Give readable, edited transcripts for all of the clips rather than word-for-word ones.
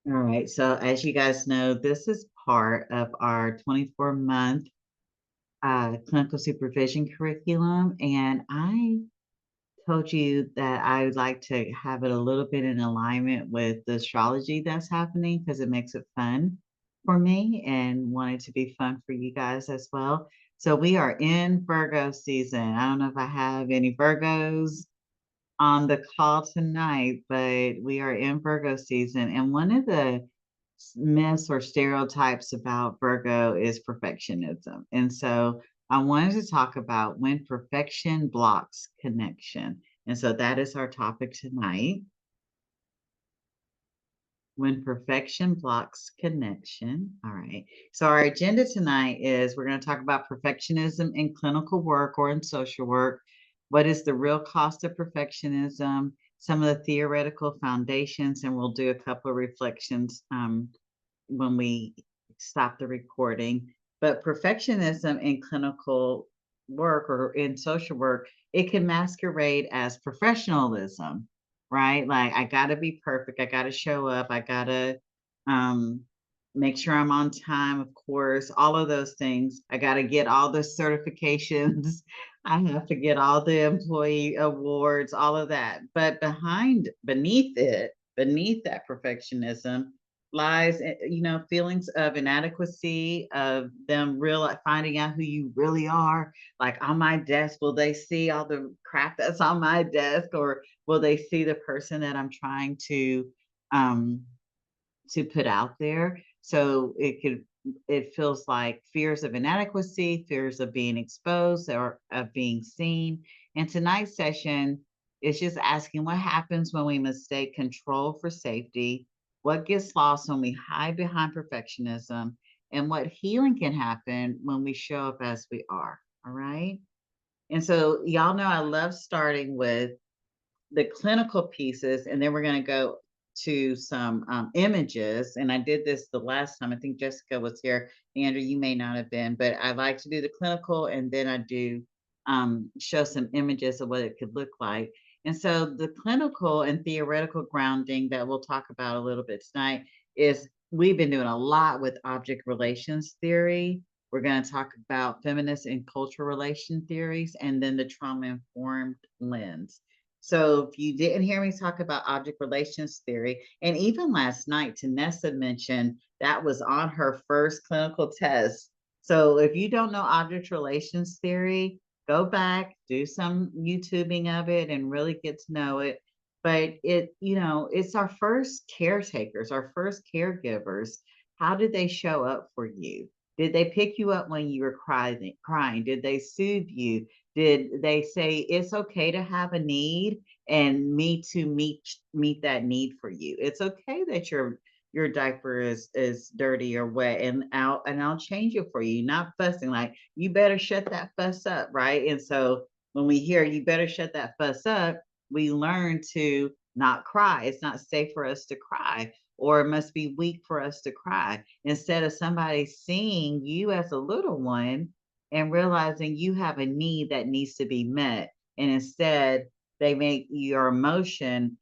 All right. So, as you guys know, this is part of our 24-month clinical supervision curriculum. And I told you that I would like to have it a little bit in alignment with the astrology that's happening because it makes it fun for me and want it to be fun for you guys as well. So, we are in Virgo season. I don't know if I have any Virgos on the call tonight, but we are in Virgo season. And one of the myths or stereotypes about Virgo is perfectionism. And so I wanted to talk about when perfection blocks connection. And so that is our topic tonight. When perfection blocks connection. All right. So, our agenda tonight is we're going to talk about perfectionism in clinical work or in social work. What is the real cost of perfectionism? Some of the theoretical foundations, and we'll do a couple of reflections when we stop the recording. But perfectionism in clinical work or in social work, it can masquerade as professionalism, right? Like I got to be perfect, I got to show up, I got to um make sure I'm on time, of course, all of those things. I got to get all the certifications. I have to get all the employee awards, all of that. But beneath that perfectionism lies, feelings of inadequacy, of them real finding out who you really are. Like on my desk, will they see all the crap that's on my desk, or will they see the person that I'm trying um, to put out there? So it feels like fears of inadequacy, fears of being exposed or of being seen. And tonight's session is just asking what happens when we mistake control for safety, what gets lost when we hide behind perfectionism, and what healing can happen when we show up as we are. All right. And so, y'all know I love starting with the clinical pieces, and then we're going to go to some images. And I did this the last time. I think Jessica was here. Andrew, you may not have been, but I like to do the clinical, and then I do show some images of what it could look like. And so the clinical and theoretical grounding that we'll talk about a little bit tonight is we've been doing a lot with object relations theory. We're going to talk about feminist and cultural relation theories, and then the trauma informed lens. So if you didn't hear me talk about object relations theory, and even last night, Tanessa mentioned that was on her first clinical test. So if you don't know object relations theory, go back, do some YouTubing of it, and really get to know it. But it's our first caretakers, our first caregivers. How did they show up for you? Did they pick you up when you were crying? Did they soothe you? Did they say it's okay to have a need and me to meet that need for you? It's okay that your diaper is dirty or wet, and I'll change it for you. Not fussing like you better shut that fuss up, right? And so when we hear you better shut that fuss up, we learn to not cry. It's not safe for us to cry, or it must be weak for us to cry. Instead of somebody seeing you as a little one and realizing you have a need that needs to be met. And instead, they make your emotion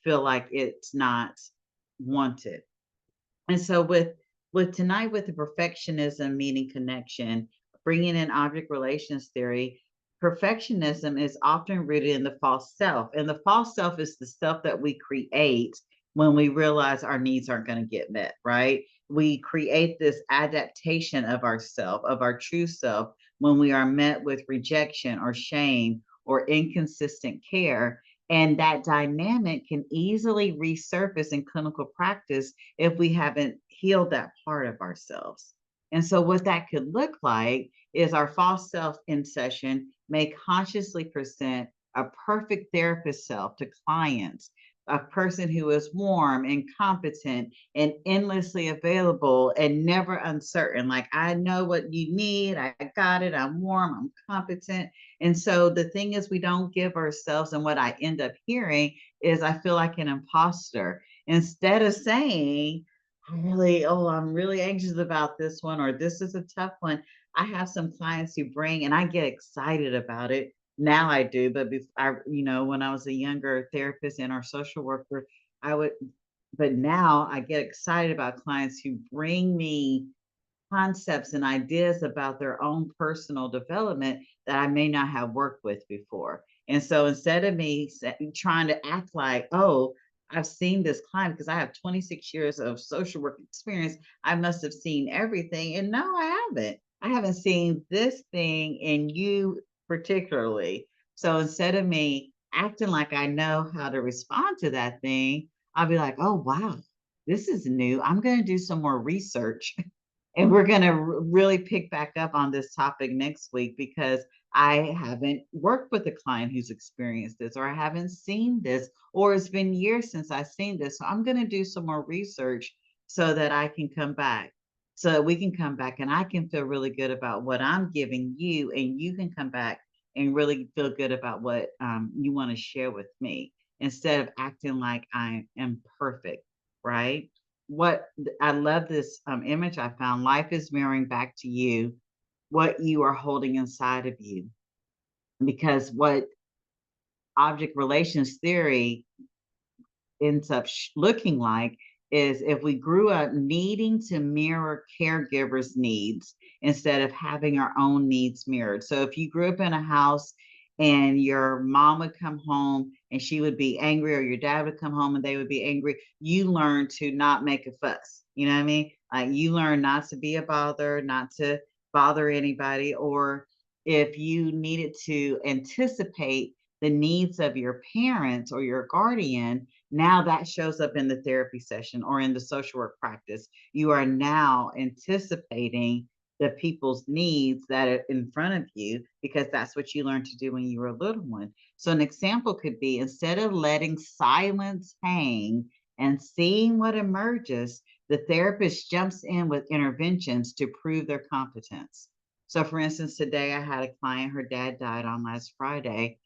feel like it's not wanted. And so with tonight, with the perfectionism meaning connection, bringing in object relations theory, perfectionism is often rooted in the false self. And the false self is the self that we create when we realize our needs aren't going to get met, right? We create this adaptation of ourself, of our true self, when we are met with rejection or shame or inconsistent care. And that dynamic can easily resurface in clinical practice if we haven't healed that part of ourselves. And so, what that could look like is our false self in session may consciously present a perfect therapist self to clients, a person who is warm and competent and endlessly available and never uncertain. Like, I know what you need, I got it, I'm warm, I'm competent. And so, the thing is, we don't give ourselves, and what I end up hearing is, I feel like an imposter instead of saying, I'm really anxious about this one, or this is a tough one. I have some clients who bring, and I get excited about it. Now I do, but when I was a younger therapist and our social worker, I would. But now I get excited about clients who bring me concepts and ideas about their own personal development that I may not have worked with before. And so instead of me trying to act like, oh, I've seen this client because I have 26 years of social work experience, I must have seen everything. And no, I haven't. I haven't seen this thing in you particularly. So instead of me acting like I know how to respond to that thing, I'll be like, oh, wow, this is new. I'm going to do some more research and we're going to really pick back up on this topic next week because I haven't worked with a client who's experienced this, or I haven't seen this, or it's been years since I've seen this. So I'm going to do some more research so that I can come back, so that we can come back and I can feel really good about what I'm giving you, and you can come back and really feel good about what you want to share with me instead of acting like I am perfect, right? What I love this image I found. Life is mirroring back to you what you are holding inside of you. Because what object relations theory ends up looking like is if we grew up needing to mirror caregivers' needs instead of having our own needs mirrored. So if you grew up in a house and your mom would come home and she would be angry, or your dad would come home and they would be angry, you learn to not make a fuss. You know what I mean? Like you learn not to be a bother, not to bother anybody, or if you needed to anticipate the needs of your parents or your guardian, now that shows up in the therapy session or in the social work practice. You are now anticipating the people's needs that are in front of you because that's what you learned to do when you were a little one. So, an example could be instead of letting silence hang and seeing what emerges, the therapist jumps in with interventions to prove their competence. So, for instance, today I had a client, her dad died on last Friday,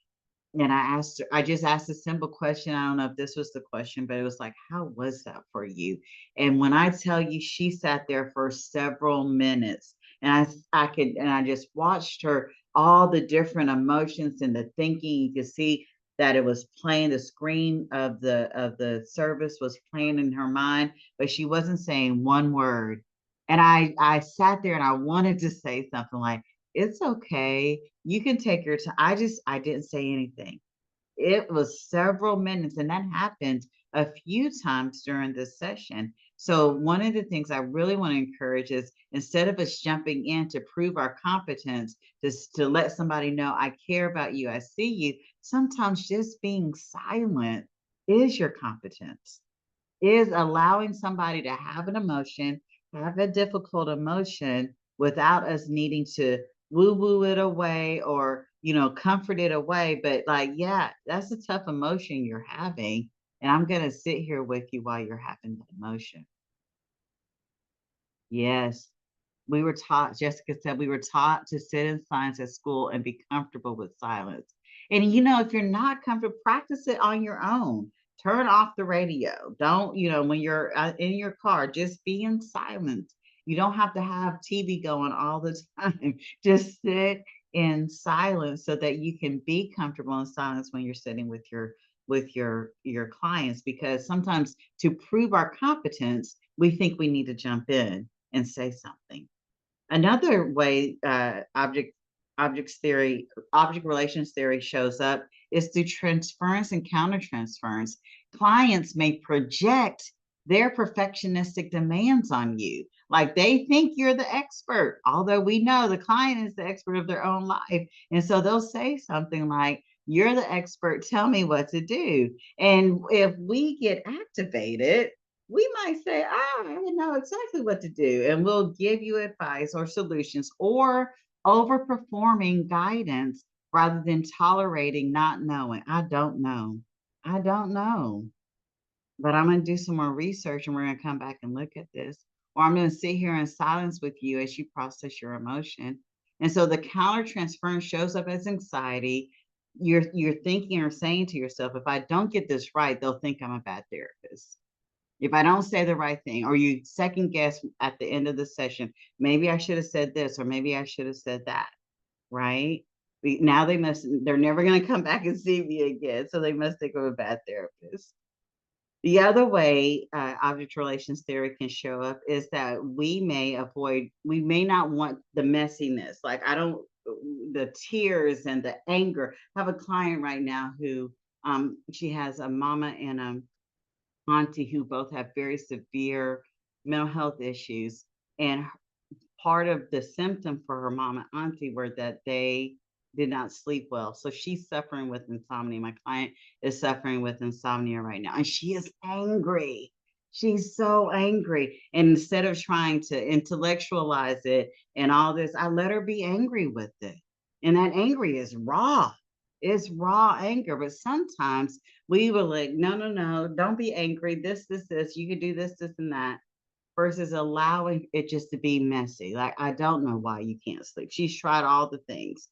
and I just asked a simple question. I don't know if this was the question, but it was like, how was that for you? And when I tell you, she sat there for several minutes and I just watched her, all the different emotions and the thinking. You could see that it was playing, the screen of the service was playing in her mind, but she wasn't saying one word. And I sat there and I wanted to say something like, it's okay. You can take your time. I didn't say anything. It was several minutes, and that happened a few times during this session. So, one of the things I really want to encourage is instead of us jumping in to prove our competence, just to let somebody know, I care about you, I see you, sometimes just being silent is your competence, is allowing somebody to have an emotion, have a difficult emotion without us needing to woo woo it away or, comfort it away. But like, yeah, that's a tough emotion you're having. And I'm going to sit here with you while you're having that emotion. Yes. We were taught, Jessica said, we were taught to sit in silence at school and be comfortable with silence. And if you're not comfortable, practice it on your own. Turn off the radio. Don't, when you're in your car, just be in silence. You don't have to have TV going all the time. Just sit in silence so that you can be comfortable in silence when you're sitting with your clients, because sometimes to prove our competence, we think we need to jump in and say something. Another way object relations theory shows up is through transference and countertransference. Clients may project their perfectionistic demands on you. Like they think you're the expert, although we know the client is the expert of their own life. And so they'll say something like, you're the expert, tell me what to do. And if we get activated, we might say, I know exactly what to do. And we'll give you advice or solutions or overperforming guidance rather than tolerating not knowing. I don't know. I don't know. But I'm going to do some more research and we're going to come back and look at this. Or I'm going to sit here in silence with you as you process your emotion. And so the countertransference shows up as anxiety. You're thinking or saying to yourself, if I don't get this right, they'll think I'm a bad therapist. If I don't say the right thing, or you second guess at the end of the session, maybe I should have said this, or maybe I should have said that, right? Now they're never going to come back and see me again. So they must think I'm a bad therapist. The other way object relations theory can show up is that we may not want the messiness. Like, I don't, the tears and the anger. I have a client right now who, she has a mama and a auntie who both have very severe mental health issues. And part of the symptom for her mom and auntie were that they did not sleep well. So she's suffering with insomnia. My client is suffering with insomnia right now, and she is angry. She's so angry. And instead of trying to intellectualize it and all this, I let her be angry with it. And that angry is raw. It's raw anger. But sometimes we were like, no, no, no, don't be angry. This. You could do this, and that versus allowing it just to be messy. Like, I don't know why you can't sleep. She's tried all the things.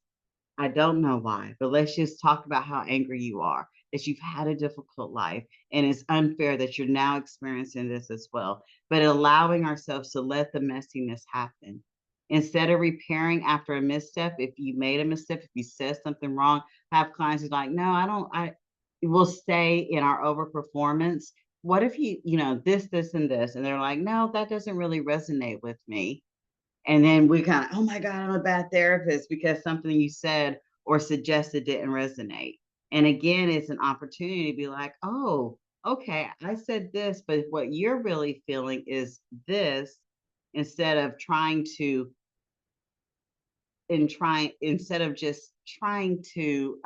I don't know why, but let's just talk about how angry you are, that you've had a difficult life, and it's unfair that you're now experiencing this as well. But allowing ourselves to let the messiness happen. Instead of repairing after a misstep, if you made a misstep, if you said something wrong, I have clients who's like, no, I don't, I will stay in our overperformance. What if this, and this? And they're like, no, that doesn't really resonate with me. And then we kind of, oh my God, I'm a bad therapist because something you said or suggested didn't resonate. And again, it's an opportunity to be like, oh, okay, I said this, but what you're really feeling is this, instead of trying to instead of just trying to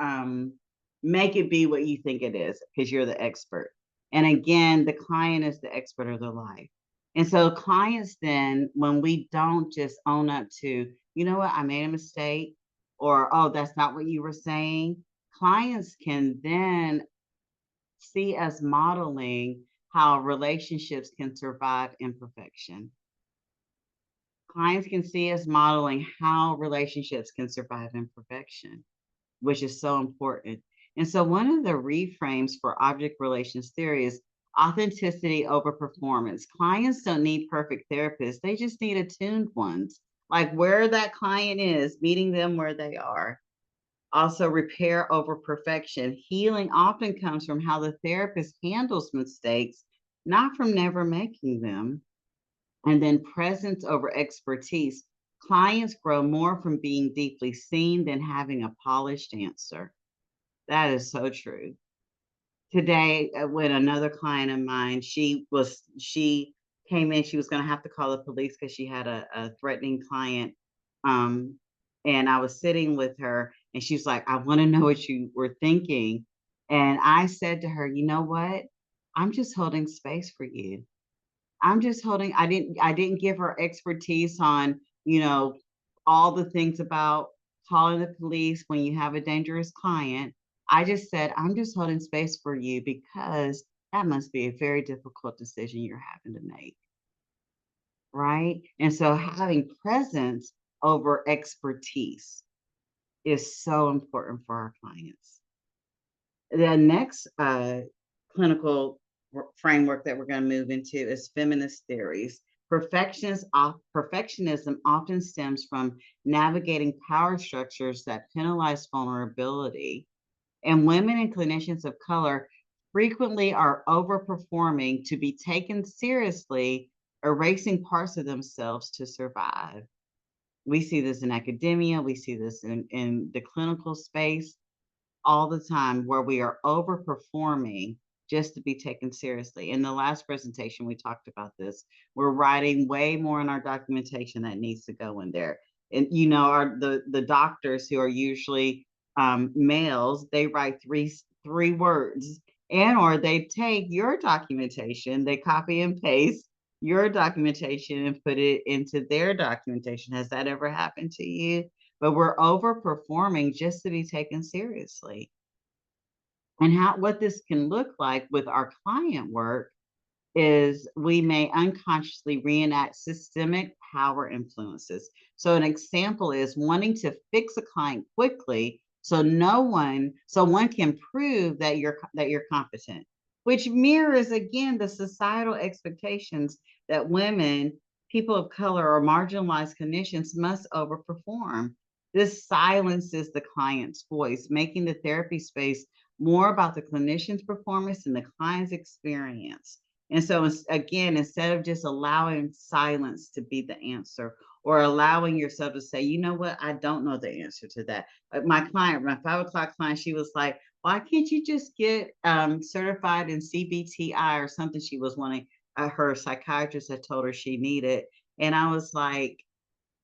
make it be what you think it is because you're the expert. And again, the client is the expert of their life. And so clients then, when we don't just own up to, you know what, I made a mistake, or oh, that's not what you were saying, clients can then see us modeling how relationships can survive imperfection. Clients can see us modeling how relationships can survive imperfection, which is so important. And so, one of the reframes for object relations theory is authenticity over performance. Clients don't need perfect therapists, they just need attuned ones. Like, where that client is, meeting them where they are. Also, repair over perfection. Healing often comes from how the therapist handles mistakes, not from never making them. And then presence over expertise. Clients grow more from being deeply seen than having a polished answer. That is so true. Today, with another client of mine, she came in, she was going to have to call the police because she had a threatening client. Um, and I was sitting with her, and she's like, I want to know what you were thinking. And I said to her, you know what? I'm just holding space for you. I'm just holding, I didn't give her expertise on, all the things about calling the police when you have a dangerous client. I just said, I'm just holding space for you because that must be a very difficult decision you're having to make. Right. And so having presence over expertise is so important for our clients. The next clinical framework that we're going to move into is feminist theories. Perfectionism often stems from navigating power structures that penalize vulnerability, and women and clinicians of color frequently are overperforming to be taken seriously, erasing parts of themselves to survive. We see this in academia, we see this in the clinical space all the time, where we are overperforming just to be taken seriously. In the last presentation, we talked about this. We're writing way more in our documentation that needs to go in there. And the doctors who are usually males, they write three words, and or they take your documentation, they copy and paste your documentation and put it into their documentation. Has that ever happened to you? But we're overperforming just to be taken seriously. And what this can look like with our client work is we may unconsciously reenact systemic power influences. So an example is wanting to fix a client quickly so one can prove that you're competent, which mirrors again the societal expectations that women, people of color, or marginalized clinicians must overperform. This silences the client's voice, making the therapy space more about the clinician's performance and the client's experience. And so, again, instead of just allowing silence to be the answer or allowing yourself to say, you know what, I don't know the answer to that. My client, my 5 o'clock client, she was like, why can't you just get certified in CBTI or something she was wanting? Her psychiatrist had told her she needed. And I was like,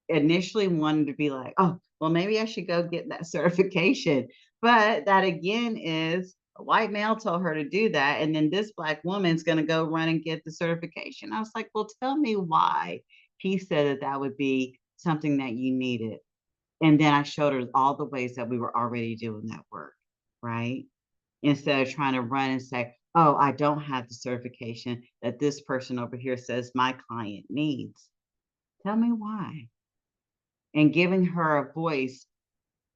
initially wanted to be like, oh, well, maybe I should go get that certification. But that again is a white male told her to do that. And then this black woman's going to go run and get the certification. I was like, well, tell me why he said that that would be something that you needed. And then I showed her all the ways that we were already doing that work, right? Instead of trying to run and say, oh, I don't have the certification that this person over here says my client needs. Tell me why. And giving her a voice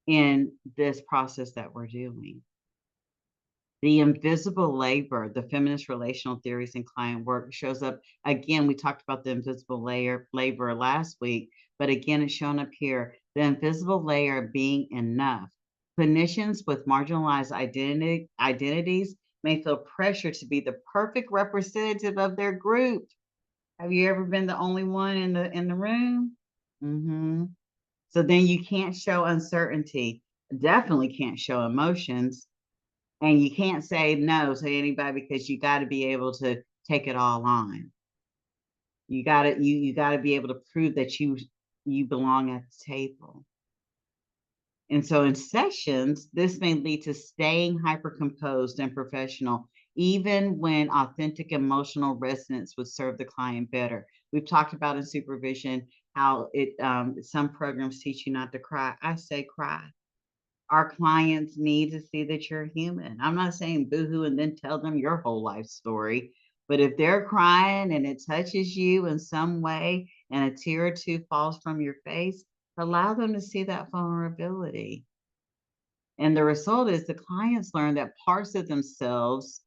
in this process that we're doing. The invisible labor, the feminist relational theories and client work shows up again. We talked about the invisible labor last week, but again, it's shown up here. The invisible layer being enough. Clinicians with marginalized identities may feel pressure to be the perfect representative of their group. Have you ever been the only one in the room? Mm-hmm. So then you can't show uncertainty, definitely can't show emotions, and you can't say no to anybody because you got to be able to take it all on. You got to be able to prove that you belong at the table. And so in sessions, this may lead to staying hyper composed and professional, even when authentic emotional resonance would serve the client better. We've talked about in supervision how some programs teach you not to cry. I say cry. Our clients need to see that you're human. I'm not saying boohoo and then tell them your whole life story, but if they're crying and it touches you in some way and a tear or two falls from your face, allow them to see that vulnerability. And the result is the clients learn that parts of themselves,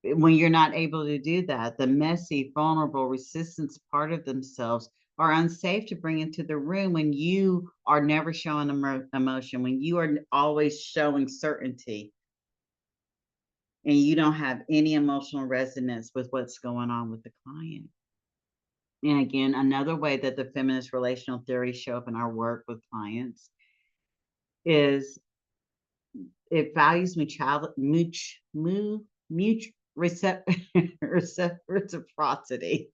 when you're not able to do that, the messy, vulnerable, resistance part of themselves are unsafe to bring into the room when you are never showing emotion, when you are always showing certainty and you don't have any emotional resonance with what's going on with the client. And again, another way that the feminist relational theories show up in our work with clients is it values reciprocity.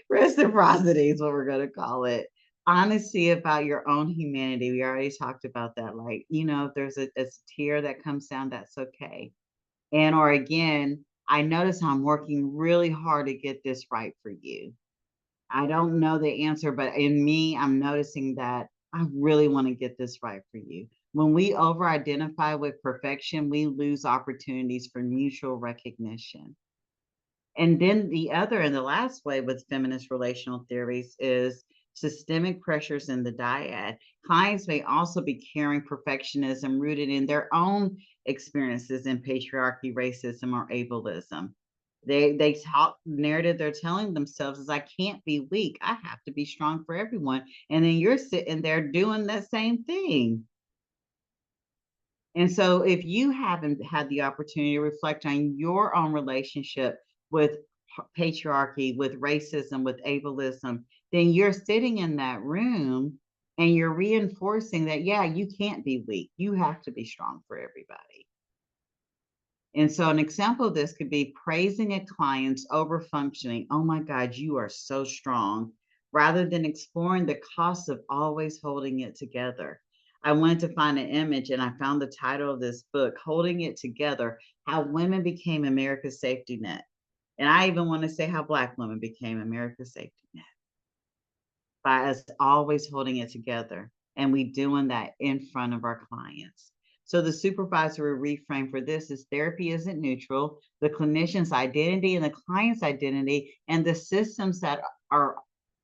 Reciprocity is what we're going to call it. Honesty about your own humanity. We already talked about that. Like, if there's a tear that comes down, that's okay. And or again, I notice I'm working really hard to get this right for you. I don't know the answer, but in me, I'm noticing that I really want to get this right for you. When we over identify with perfection, we lose opportunities for mutual recognition. And then the other and the last way with feminist relational theories is systemic pressures in the dyad. Clients may also be carrying perfectionism rooted in their own experiences in patriarchy, racism, or ableism. They talk narrative they're telling themselves is I can't be weak. I have to be strong for everyone. And then you're sitting there doing that same thing. And so if you haven't had the opportunity to reflect on your own relationship with patriarchy, with racism, with ableism, then you're sitting in that room and you're reinforcing that, yeah, you can't be weak. You have to be strong for everybody. And so an example of this could be praising a client's overfunctioning. Oh my God, you are so strong, rather than exploring the cost of always holding it together. I wanted to find an image and I found the title of this book, Holding It Together, How Women Became America's Safety Net. And I even want to say how Black women became America's safety net by us always holding it together. And we doing that in front of our clients. So the supervisory reframe for this is therapy isn't neutral. The clinician's identity and the client's identity and the systems that are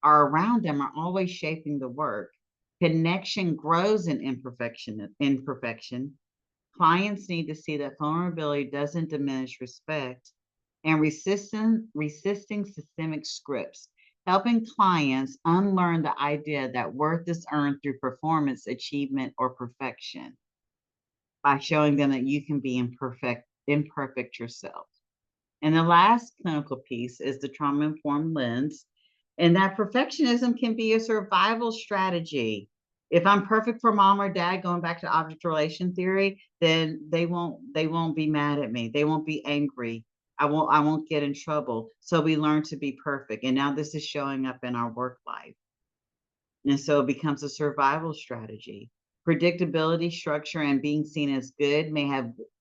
around them are always shaping the work. Connection grows in imperfection. Clients need to see that vulnerability doesn't diminish respect and resisting systemic scripts, helping clients unlearn the idea that worth is earned through performance, achievement, or perfection by showing them that you can be imperfect imperfect yourself. And the last clinical piece is the trauma informed lens, and that perfectionism can be a survival strategy. If I'm perfect for mom or dad, going back to object relation theory, then they won't be mad at me. They won't be angry. I won't get in trouble. So we learn to be perfect. And now this is showing up in our work life. And so it becomes a survival strategy. Predictability, structure, and being seen as good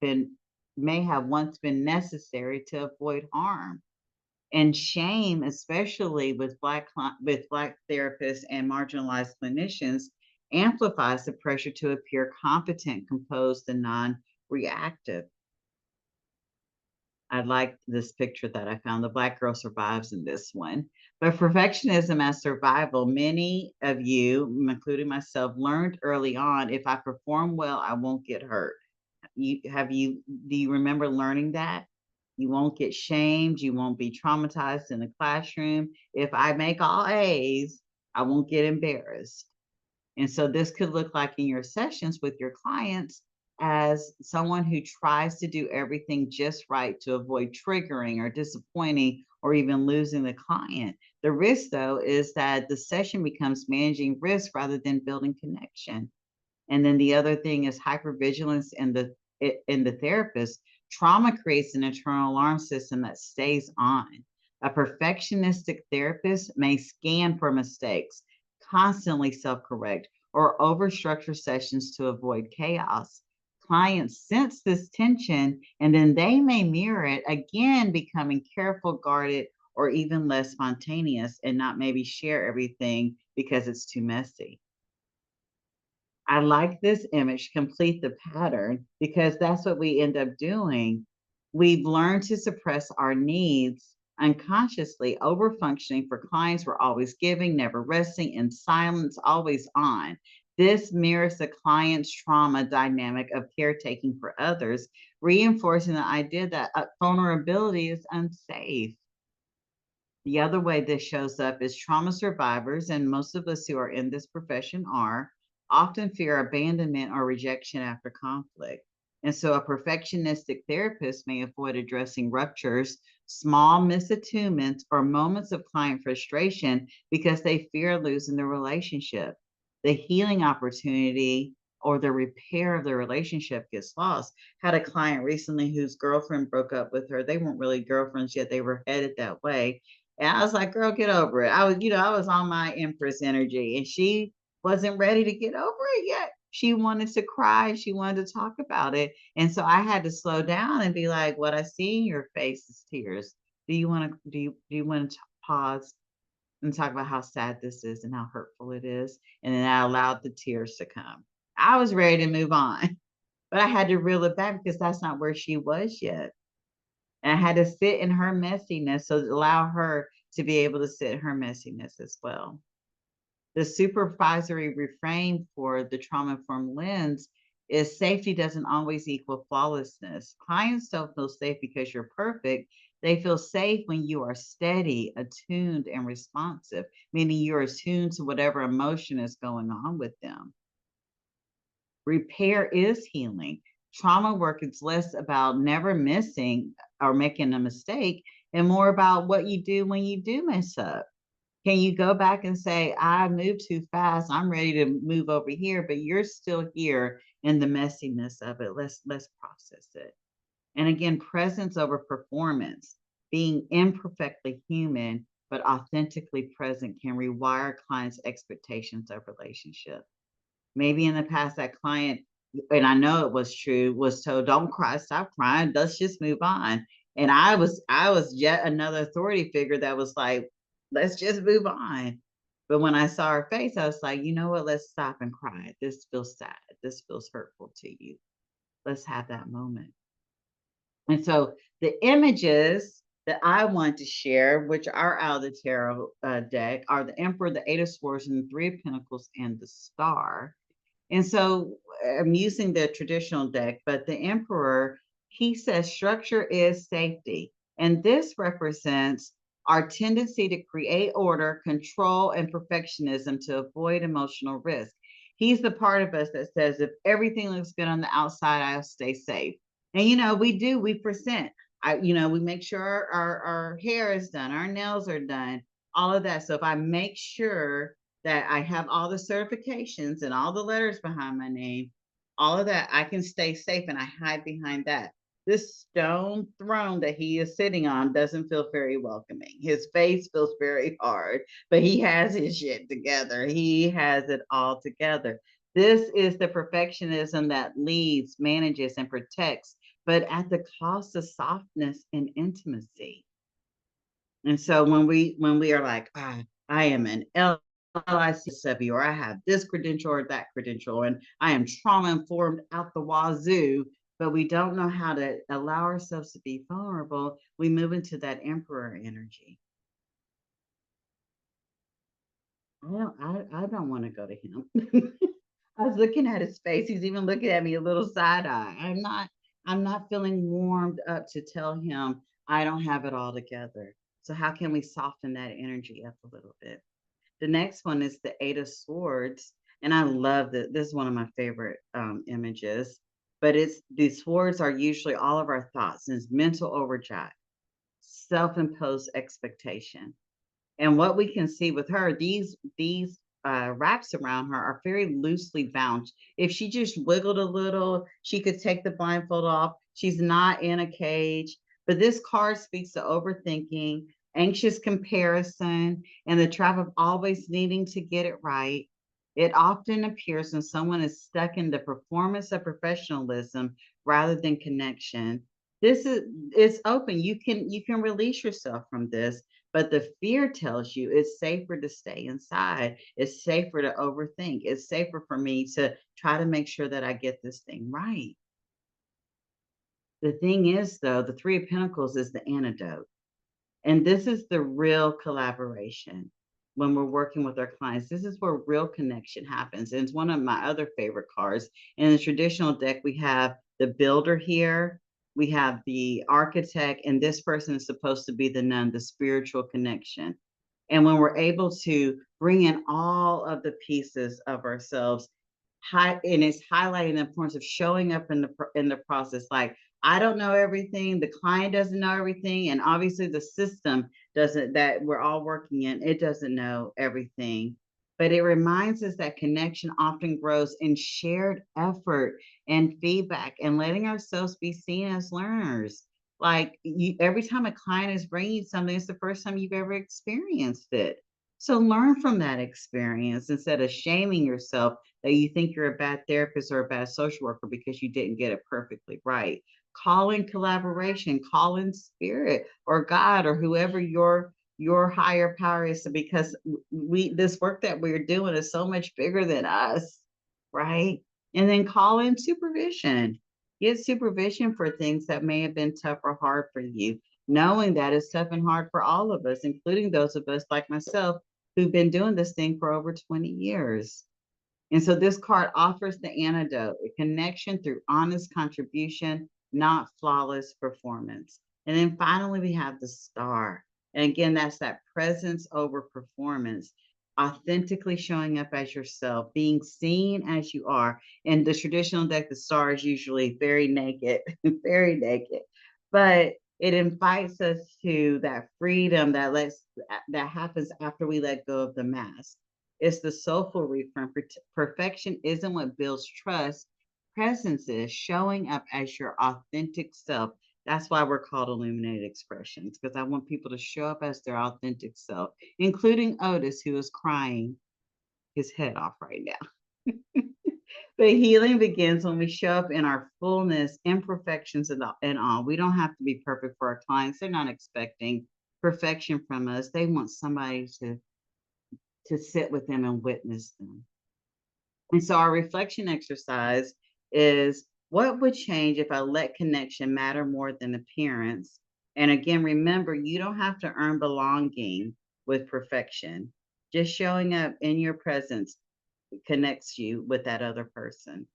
been may have once been necessary to avoid harm. And shame, especially with Black therapists and marginalized clinicians, amplifies the pressure to appear competent, composed, and non-reactive. I like this picture that I found. The Black girl survives in this one. But perfectionism as survival, many of you, including myself, learned early on, if I perform well, I won't get hurt. Do you remember learning that? You won't get shamed, you won't be traumatized in the classroom. If I make all A's, I won't get embarrassed. And so this could look like in your sessions with your clients as someone who tries to do everything just right to avoid triggering or disappointing or even losing the client. The risk, though, is that the session becomes managing risk rather than building connection. And then the other thing is hypervigilance in the therapist. Trauma creates an internal alarm system that stays on. A perfectionistic therapist may scan for mistakes, constantly self-correct, or overstructure sessions to avoid chaos. Clients sense this tension and then they may mirror it, again becoming careful, guarded, or even less spontaneous, and not maybe share everything because it's too messy. I like this image, complete the pattern, because that's what we end up doing. We've learned to suppress our needs unconsciously, over functioning for clients. We're always giving, never resting, in silence, always on. This mirrors the client's trauma dynamic of caretaking for others, reinforcing the idea that vulnerability is unsafe. The other way this shows up is trauma survivors, and most of us who are in this profession are, often fear abandonment or rejection after conflict. And so a perfectionistic therapist may avoid addressing ruptures, small misattunements, or moments of client frustration because they fear losing the relationship. The healing opportunity or the repair of the relationship gets lost. Had a client recently whose girlfriend broke up with her. They weren't really girlfriends yet, they were headed that way, and I was like, girl, get over it. I was on my Empress energy, and she wasn't ready to get over it yet. She wanted to cry. She wanted to talk about it. And so I had to slow down and be like, what I see in your face is tears. Do you want to pause and talk about how sad this is and how hurtful it is? And then I allowed the tears to come. I was ready to move on, but I had to reel it back because that's not where she was yet. And I had to sit in her messiness, so allow her to be able to sit in her messiness as well. The supervisory refrain for the trauma informed lens is safety doesn't always equal flawlessness. Clients don't feel safe because you're perfect. They feel safe when you are steady, attuned, and responsive, meaning you're attuned to whatever emotion is going on with them. Repair is healing. Trauma work is less about never missing or making a mistake and more about what you do when you do mess up. Can you go back and say, I moved too fast. I'm ready to move over here, but you're still here in the messiness of it. Let's process it. And again, presence over performance, being imperfectly human, but authentically present can rewire clients' expectations of relationship. Maybe in the past that client, and I know it was true, was told, don't cry, stop crying, let's just move on. And I was yet another authority figure that was like, let's just move on. But when I saw her face, I was like, you know what, let's stop and cry. This feels sad. This feels hurtful to you. Let's have that moment. And so the images that I want to share, which are out of the tarot deck, are the Emperor, the Eight of Swords, and the Three of Pentacles, and the Star. And so I'm using the traditional deck, but the Emperor, he says structure is safety. And this represents our tendency to create order, control, and perfectionism to avoid emotional risk. He's the part of us that says, if everything looks good on the outside, I'll stay safe. And we present. We make sure our hair is done, our nails are done, all of that. So if I make sure that I have all the certifications and all the letters behind my name, all of that, I can stay safe and I hide behind that. This stone throne that he is sitting on doesn't feel very welcoming. His face feels very hard, but he has his shit together. He has it all together. This is the perfectionism that leads, manages, and protects, but at the cost of softness and intimacy. And so when we are like, I am an LICSW, or I have this credential or that credential, and I am trauma informed out the wazoo, but we don't know how to allow ourselves to be vulnerable, we move into that emperor energy. I don't want to go to him. I was looking at his face. He's even looking at me a little side eye. I'm not feeling warmed up to tell him I don't have it all together. So how can we soften that energy up a little bit? The next one is the Eight of Swords. And I love that. This is one of my favorite images. But it's these swords are usually all of our thoughts, and it's mental overdrive, self-imposed expectation. And what we can see with her, these wraps around her are very loosely bound. If she just wiggled a little, she could take the blindfold off. She's not in a cage. But this card speaks to overthinking, anxious comparison, and the trap of always needing to get it right. It often appears when someone is stuck in the performance of professionalism rather than connection. This is it's open. You can release yourself from this, but the fear tells you it's safer to stay inside. It's safer to overthink. It's safer for me to try to make sure that I get this thing right. The thing is, though, the Three of Pentacles is the antidote. And this is the real collaboration when we're working with our clients. This is where real connection happens. And it's one of my other favorite cards. In the traditional deck, we have the builder here, we have the architect, and this person is supposed to be the nun, the spiritual connection. And when we're able to bring in all of the pieces of ourselves, and it's highlighting the importance of showing up in the process. Like, I don't know everything, the client doesn't know everything, and obviously the system doesn't, that we're all working in, it doesn't know everything. But it reminds us that connection often grows in shared effort and feedback and letting ourselves be seen as learners. Like, every time a client is bringing something, it's the first time you've ever experienced it. So learn from that experience instead of shaming yourself that you think you're a bad therapist or a bad social worker because you didn't get it perfectly right. Call in collaboration, call in spirit or God or whoever your higher power is, because we this work that we're doing is so much bigger than us, right? And then call in supervision. Get supervision for things that may have been tough or hard for you, knowing that it's tough and hard for all of us, including those of us like myself who've been doing this thing for over 20 years. And so this card offers the antidote, a connection through honest contribution, not flawless performance. And then finally, we have the star. And again, that's that presence over performance, authentically showing up as yourself, being seen as you are. In the traditional deck, the star is usually very naked, very naked. But it invites us to that freedom that happens after we let go of the mask. It's the soulful reframe. Perfection isn't what builds trust. Presence is showing up as your authentic self. That's why we're called illuminated expressions, because I want people to show up as their authentic self, including Otis, who is crying his head off right now. But healing begins when we show up in our fullness, imperfections, and all. We don't have to be perfect for our clients. They're not expecting perfection from us. They want somebody to sit with them and witness them. And so our reflection exercise is, what would change if I let connection matter more than appearance? And again, remember, you don't have to earn belonging with perfection. Just showing up in your presence connects you with that other person.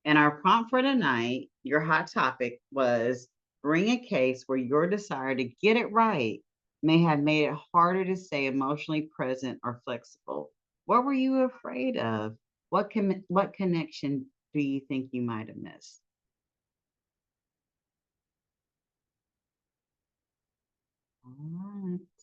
And our prompt for tonight, your hot topic was, bring a case where your desire to get it right may have made it harder to stay emotionally present or flexible. What were you afraid of? What connection do you think you might have missed? Alright.